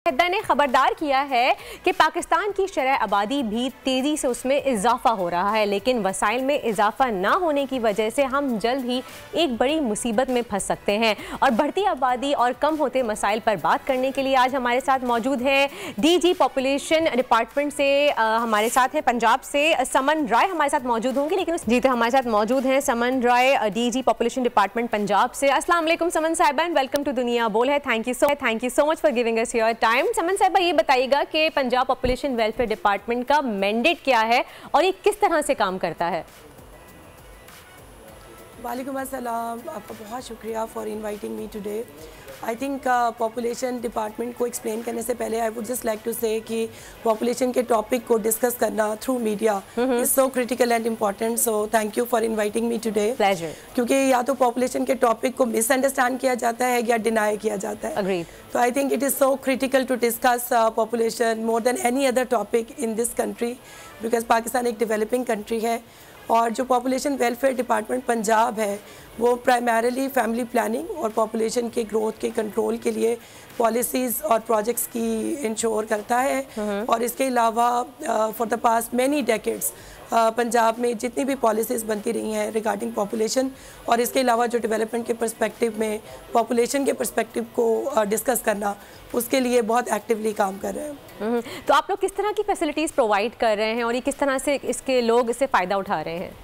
मुत्तहिदा ने खबरदार किया है कि पाकिस्तान की शरह आबादी भी तेज़ी से उसमें इजाफा हो रहा है, लेकिन वसाइल में इजाफा ना होने की वजह से हम जल्द ही एक बड़ी मुसीबत में फंस सकते हैं। और बढ़ती आबादी और कम होते मसाइल पर बात करने के लिए आज हमारे साथ मौजूद हैं DG पॉपुलेशन डिपार्टमेंट से हमारे साथ है पंजाब से समन राय हमारे साथ मौजूद होंगे, लेकिन जी तो हमारे साथ मौजूद हैं समन राय DG पॉपुलेशन डिपार्टमेंट पंजाब से। अस्सलाम वालेकुम समन साहिबा एंड वेलकम टू दुनिया बोल है। Thank you so much for giving us your time. Saman साहिबा, ये बताइएगा कि पंजाब पॉपुलेशन वेलफेयर डिपार्टमेंट का मैंडेट क्या है और ये किस तरह से काम करता है? वालेकुम अस्सलाम, आपका बहुत शुक्रिया for inviting me today. I think population department को एक्सप्लेन करने से पहले I would just like to say कि पॉपुलेशन के टॉपिक को डिस्कस करना through media is so critical and important, so thank you for inviting me today. Pleasure. क्योंकि या तो पॉपुलेशन के टॉपिक को मिसअंडरस्टैंड किया जाता है या डिनाई किया जाता है। Agreed. तो I think it is so critical to discuss population more than any other topic in this country, because Pakistan एक डेवलपिंग कंट्री है और जो पॉपुलेशन वेलफेयर डिपार्टमेंट पंजाब है वो प्राइमरीली फैमिली प्लानिंग और पॉपुलेशन के ग्रोथ के कंट्रोल के लिए पॉलिसीज़ और प्रोजेक्ट्स की इंश्योर करता है। और इसके अलावा for the past many decades Punjab में जितनी भी पॉलिसीज़ बनती रही हैं रिगार्डिंग पॉपुलेशन और इसके अलावा जो डेवलपमेंट के पर्सपेक्टिव में पॉपुलेशन के पर्सपेक्टिव को डिस्कस करना, उसके लिए बहुत एक्टिवली काम कर रहे हैं। तो आप लोग किस तरह की फैसिलिटीज़ प्रोवाइड कर रहे हैं और ये किस तरह से इसके लोग इससे फ़ायदा उठा रहे हैं?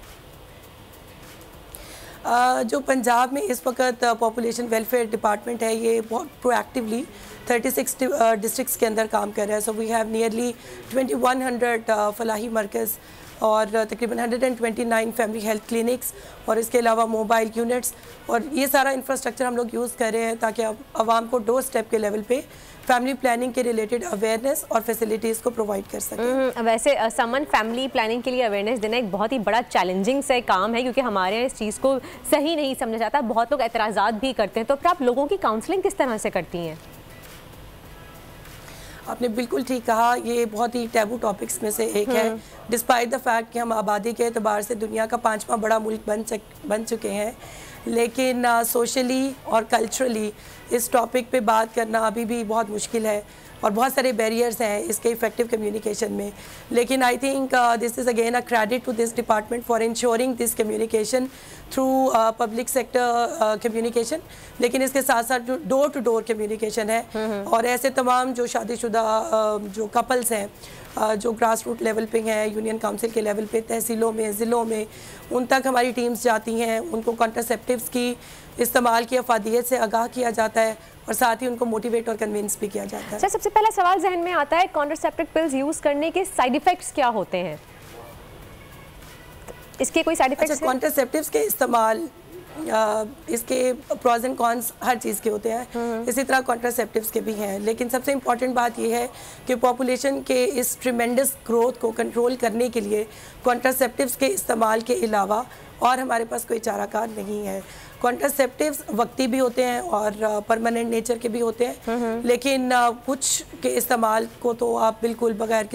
जो पंजाब में इस वक्त पॉपुलेशन वेलफेयर डिपार्टमेंट है ये बहुत प्रोएक्टिवली 36 डिस्ट्रिक्ट्स के अंदर काम कर रहा है। So we have nearly 2100 Falahi मरकज़ और तकरीबन 129 फैमिली हेल्थ क्लिनिक्स और इसके अलावा मोबाइल यूनिट्स, और ये सारा इंफ्रास्ट्रक्चर हम लोग यूज़ कर रहे हैं ताकि आवाम को डोर स्टेप के लेवल पे फैमिली प्लानिंग के रिलेटेड अवेयरनेस और फैसिलिटीज़ को प्रोवाइड कर सकें। वैसे समन फैमिली प्लानिंग के लिए अवेयरनेस देना एक बहुत ही बड़ा चैलेंजिंग से काम है क्योंकि हमारे यहाँ इस चीज़ को सही नहीं समझा जाता, बहुत लोग एतराज़ात भी करते हैं। तो फिर आप लोगों की काउंसलिंग किस तरह से करती हैं? आपने बिल्कुल ठीक कहा, ये बहुत ही टैबू टॉपिक्स में से एक है, डिस्पाइट द फैक्ट कि हम आबादी के एतबार से दुनिया का 5वां बड़ा मुल्क बन चुके हैं, लेकिन सोशली और कल्चरली इस टॉपिक पे बात करना अभी भी बहुत मुश्किल है और बहुत सारे बैरियर्स हैं इसके इफेक्टिव कम्युनिकेशन में। लेकिन I think this is again a credit to this department for ensuring this communication through public sector communication, लेकिन इसके साथ साथ जो डोर टू डोर कम्युनिकेशन है और ऐसे तमाम जो शादीशुदा जो कपल्स हैं जो ग्रास रूट लेवल पे हैं, यूनियन काउंसिल के लेवल पे, तहसीलों में, ज़िलों में, उन तक हमारी टीम्स जाती हैं, उनको कॉन्ट्रासेप्टिव्स की इस्तेमाल की अफादियत से आगाह किया जाता है और साथ ही उनको मोटिवेट और कन्विंस भी किया जाता है। सर, सबसे पहला सवाल जहन में आता है, कॉन्ट्रासेप्टिव पिल्स यूज़ करने के साइड इफ़ेक्ट्स क्या होते हैं? इसके कोई साइड इफ़ेक्ट्स? कॉन्ट्रासेप्टिव्स के इस्तेमाल इसके प्रॉज एंड कॉन्स हर चीज़ के होते हैं, इसी तरह कॉन्ट्रासेप्टिव्स के भी हैं, लेकिन सबसे इम्पॉर्टेंट बात यह है कि पॉपुलेशन के इस ट्रिमेंडस ग्रोथ को कंट्रोल करने के लिए कॉन्ट्रासेप्टिव्स के इस्तेमाल के अलावा और हमारे पास कोई चाराकार नहीं है। कॉन्ट्रासेप्टिव्स वक्ती भी होते हैं और परमानेंट नेचर के भी होते हैं, लेकिन कुछ के इस्तेमाल को तो आप बिल्कुल बगैर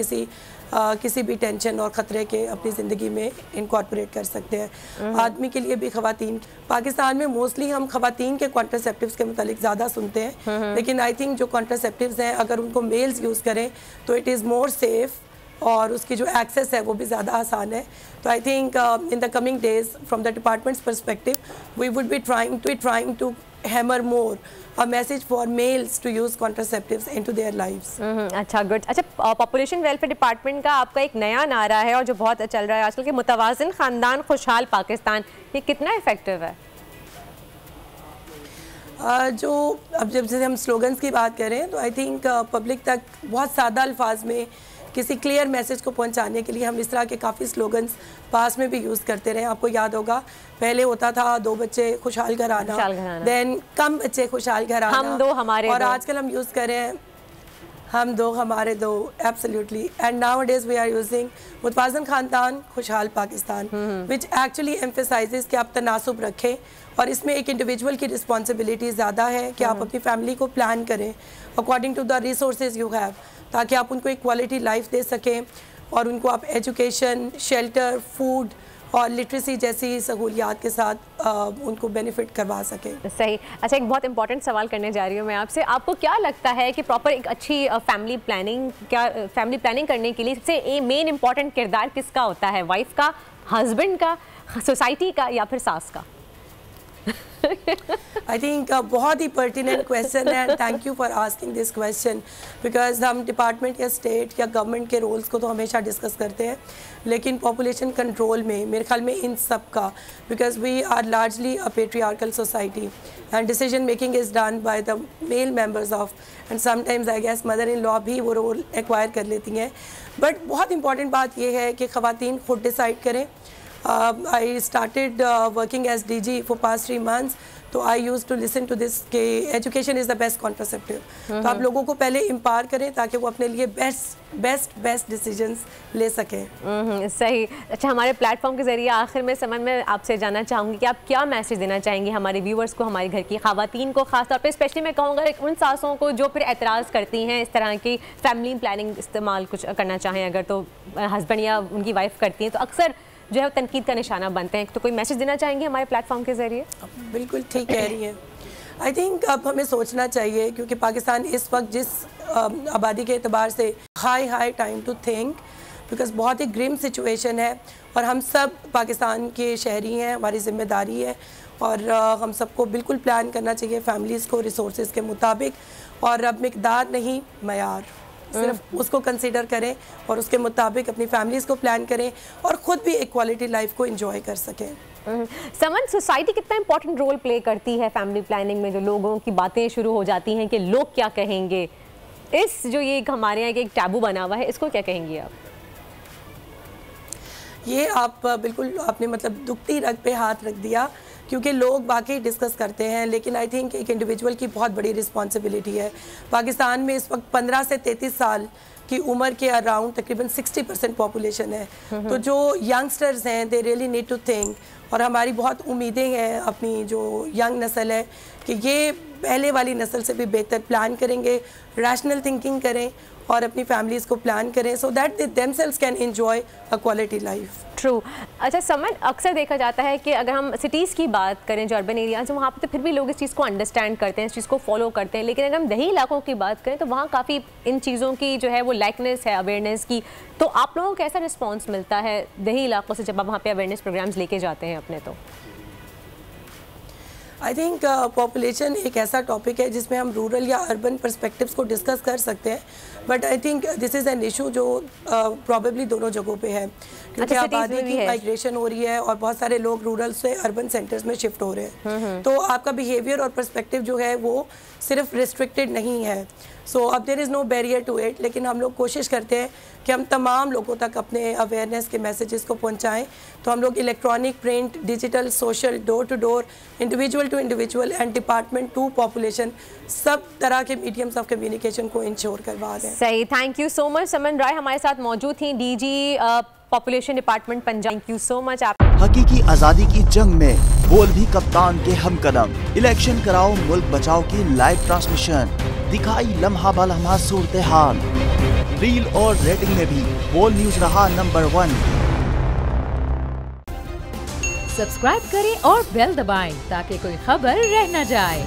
किसी भी टेंशन और ख़तरे के अपनी ज़िंदगी में इनकॉर्पोरेट कर सकते हैं। आदमी के लिए भी ख़वातीन, पाकिस्तान में मोस्टली हम ख़वातीन के कॉन्ट्रासेप्टिव्स के मुतालिक ज़्यादा सुनते हैं, लेकिन आई थिंक जो कॉन्ट्रासेप्टिव्स हैं अगर उनको मेल्स यूज़ करें तो इट इज़ मोर सेफ़ और उसकी जो एक्सेस है वो भी ज़्यादा आसान है। तो I think in the coming days from the department's perspective we would be trying to hammer more a message for males to use contraceptives into their lives. अच्छा, गुड। अच्छा, पॉपुलेशन वेलफेयर डिपार्टमेंट का आपका एक नया नारा है और जो बहुत चल रहा है आजकल के मुतवाज़िन ख़ानदान खुशहाल पाकिस्तान, ये कितना इफेक्टिव है? जो अब जैसे हम स्लोगन्स की बात करें तो आई थिंक पब्लिक तक बहुत सादा अल्फाज में किसी क्लियर मैसेज को पहुंचाने के लिए हम इस तरह के काफ़ी स्लोगन्स पास में भी यूज़ करते रहे। आपको याद होगा पहले होता था 2 बच्चे खुशहाल घर आना, देन कम बच्चे खुशहाल घर आना, हम 2 हमारे और 2। आजकल हम यूज़ कर रहे हैं हम 2 हमारे 2, absolutely. And now days we are using मुतवाज़िन ख़ानदान खुशहाल पाकिस्तान, विच एक्चुअली एम्फेसाइजेस कि आप तनासुब रखें और इसमें एक इंडिविजुअल की रिस्पॉन्सिबिलिटी ज़्यादा है कि आप अपनी फैमिली को प्लान करें according to the resources you have, ताकि आप उनको एक क्वालिटी लाइफ दे सकें और उनको आप एजुकेशन, शेल्टर, फूड और लिटरेसी जैसी सहूलियात के साथ उनको बेनिफिट करवा सकें। सही। अच्छा, एक बहुत इंपॉर्टेंट सवाल करने जा रही हूँ मैं आपसे, आपको क्या लगता है कि प्रॉपर एक अच्छी फैमिली प्लानिंग करने के लिए सबसे मेन इंपॉर्टेंट किरदार किसका होता है? वाइफ का, हस्बैंड का, सोसाइटी का, या फिर सास का? आई थिंक बहुत ही पर्टिनेंट क्वेश्चन है, thank you for asking this question, because हम डिपार्टमेंट या स्टेट या गवर्नमेंट के रोल्स को तो हमेशा डिस्कस करते हैं, लेकिन पॉपुलेशन कंट्रोल में मेरे ख्याल में इन सब का, because we are largely a patriarchal society and decision making is done by the male members of, and sometimes I guess mother in law भी वो रोल एक्वायर कर लेती हैं। बट बहुत इंपॉर्टेंट बात यह है कि ख़वातीन खुद डिसाइड करें। I started working as DG for past 3 months, तो I used to listen to this कि education is the best contraceptive। तो आप लोगों को पहले इम्पावर करें ताकि वो अपने लिए बेस्ट डिसीजंस ले सकें। सही। अच्छा, हमारे प्लेटफॉर्म के ज़रिए आखिर में समझ में आपसे जानना चाहूँगी कि आप क्या मैसेज देना चाहेंगे हमारे व्यूवर्स को, हमारे घर की ख़वातीन को, ख़ासतौर पे स्पेशली मैं कहूँगा उन सासों को जो फिर एतराज़ करती हैं इस तरह की फैमिली प्लानिंग इस्तेमाल कुछ करना चाहें, अगर तो हस्बैंड या उनकी वाइफ करती हैं तो अक्सर जो है तनकीद का निशाना बनते हैं, तो कोई मैसेज देना चाहेंगे हमारे प्लेटफॉर्म के ज़रिए? बिल्कुल ठीक कह रही हैं। आई थिंक अब हमें सोचना चाहिए, क्योंकि पाकिस्तान इस वक्त जिस आबादी के एतबार से high time to think, because बहुत ही ग्रिम सिचुएशन है और हम सब पाकिस्तान के शहरी हैं, हमारी ज़िम्मेदारी है और हम सबको बिल्कुल प्लान करना चाहिए फैमिलीज़ को रिसोर्सेज के मुताबिक, और अब मिकदार नहीं मयार, सिर्फ उसको कंसीडर करें और उसके मुताबिक अपनी फैमिलीज़ को प्लान करें और ख़ुद भी एक क्वालिटी लाइफ को एंजॉय कर सकें। समन, सोसाइटी कितना इंपॉर्टेंट रोल प्ले करती है फैमिली प्लानिंग में? जो लोगों की बातें शुरू हो जाती हैं कि लोग क्या कहेंगे, इस जो ये हमारे यहाँ एक टैबू बना हुआ है, इसको क्या कहेंगी आप? ये आप बिल्कुल आपने मतलब दुखती रग पे हाथ रख दिया, क्योंकि लोग बाकी डिस्कस करते हैं, लेकिन आई थिंक एक इंडिविजुअल की बहुत बड़ी रिस्पॉन्सिबिलिटी है। पाकिस्तान में इस वक्त 15 से 33 साल की उम्र के अराउंड तकरीबन 60% पॉपुलेशन है, तो जो यंगस्टर्स हैं they really need to think, और हमारी बहुत उम्मीदें हैं अपनी जो यंग नस्ल है कि ये पहले वाली नस्ल से भी बेहतर प्लान करेंगे, रैशनल थिंकिंग करें और अपनी फैमिलीज़ को प्लान करें so that they themselves can enjoy a quality life. True. अच्छा समन, अक्सर देखा जाता है कि अगर हम सिटीज़ की बात करें, जो अर्बन एरियाज हैं, वहाँ पर तो फिर भी लोग इस चीज़ को अंडरस्टैंड करते हैं, इस चीज़ को फॉलो करते हैं, लेकिन अगर हम दही इलाकों की बात करें तो वहाँ काफ़ी इन चीज़ों की जो है वो लाइकनेस है, अवेयरनेस की। तो आप लोगों को कैसा रिस्पॉन्स मिलता है दही इलाकों से जब आप वहाँ पर अवेयरनेस प्रोग्राम्स लेके जाते हैं अपने? तो आई थिंक पॉपुलेशन एक ऐसा टॉपिक है जिसमें हम रूरल या अर्बन पर्सपेक्टिव्स को डिस्कस कर सकते हैं, but I think this is an issue जो प्रॉबेबली दोनों जगहों पे है, क्योंकि आबादी की माइग्रेशन हो रही है और बहुत सारे लोग रूरल से अर्बन सेंटर्स में शिफ्ट हो रहे हैं, तो आपका बिहेवियर और पर्सपेक्टिव जो है वो सिर्फ रिस्ट्रिक्टेड नहीं है। सो अब there is no barrier to it, लेकिन हम लोग कोशिश करते हैं कि हम तमाम लोगों तक अपने अवेयरनेस के मैसेजेस को पहुंचाएं। तो हम लोग electronic, print, digital, social, door to door, individual to individual and department to population, सब तरह के मीडियम्स ऑफ कम्युनिकेशन को इंश्योर करवा रहे हैं। सही, thank you so much. Saman Rai हमारे साथ मौजूद थी, DG population department Punjab. Thank you so much. आप हकीकी आजादी की जंग में बोल भी कप्तान के हमकदम, इलेक्शन कराओ मुल्क बचाओ की लाइव ट्रांसमिशन, दिखाई लम्हा बलम्हा सूरत हाल, रील और रेटिंग में भी बोल न्यूज रहा नंबर 1। सब्सक्राइब करें और बेल दबाएं ताकि कोई खबर रह न जाए।